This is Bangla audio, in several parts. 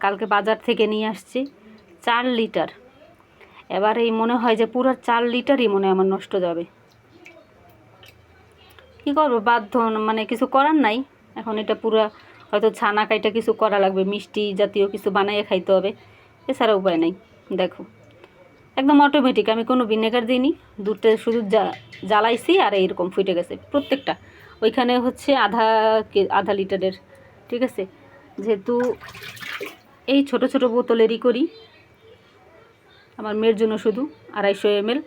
কালকে বাজার থেকে নিয়ে আসছি 4 লিটার। এবার এই মনে হয় যে পুরো 4 লিটারই মনে হয় আমার নষ্ট যাবে। কী করবো, বাধ্য, মানে কিছু করার নাই। এখন এটা পুরো হয়তো ছানা কাইটা কিছু করা লাগবে, মিষ্টি জাতীয় কিছু বানাইয়ে খাইতে হবে, এছাড়া উপায় নাই। দেখো একদম অটোমেটিক, আমি কোনো ভিনেগার দিইনি, দুধটা শুধু জ্বালাইছি আর এইরকম ফুটে গেছে প্রত্যেকটা। ওইখানে হচ্ছে আধা লিটারের, ঠিক আছে। যেহেতু এই ছোট ছোট বোতলেরই করি, আমার মেয়ের জন্য শুধু 250 ml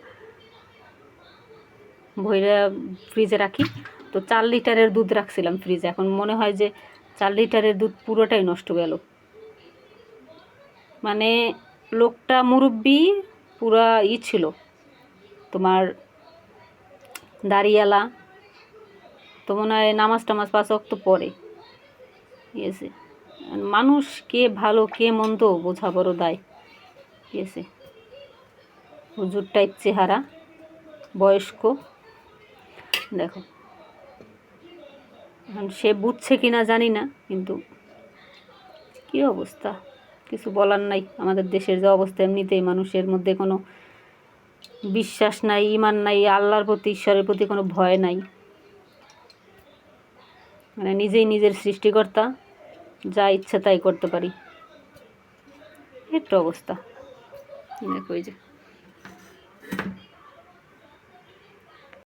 ভইরা ফ্রিজে রাখি। তো 4 লিটারের দুধ রাখছিলাম ফ্রিজে, এখন মনে হয় যে 4 লিটারের দুধ পুরোটাই নষ্ট গেল। মানে লোকটা মুরব্বি, পুরা ছিল তোমার দাড়িয়ালা, তো মনে হয় নামাজ টামাজ 5 ওয়াক্ত পড়ে। ঠিক আছে, মানুষ কে ভালো কে মন্দ বোঝা বড় দায়। ঠিক আছে, হুজুর টাইপ চেহারা, বয়স্ক। দেখো এখন সে বুঝছে কিনা জানি না, কিন্তু কী অবস্থা, কিছু বলার নাই। আমাদের দেশের যে অবস্থা, এমনিতেই মানুষের মধ্যে কোনো বিশ্বাস নাই, ঈমান নাই, আল্লাহর প্রতি, ঈশ্বরের প্রতি কোনো ভয় নাই। মানে নিজেই নিজের সৃষ্টিকর্তা, যা ইচ্ছা তাই করতে পারি, একটা অবস্থা। দেখো এই যে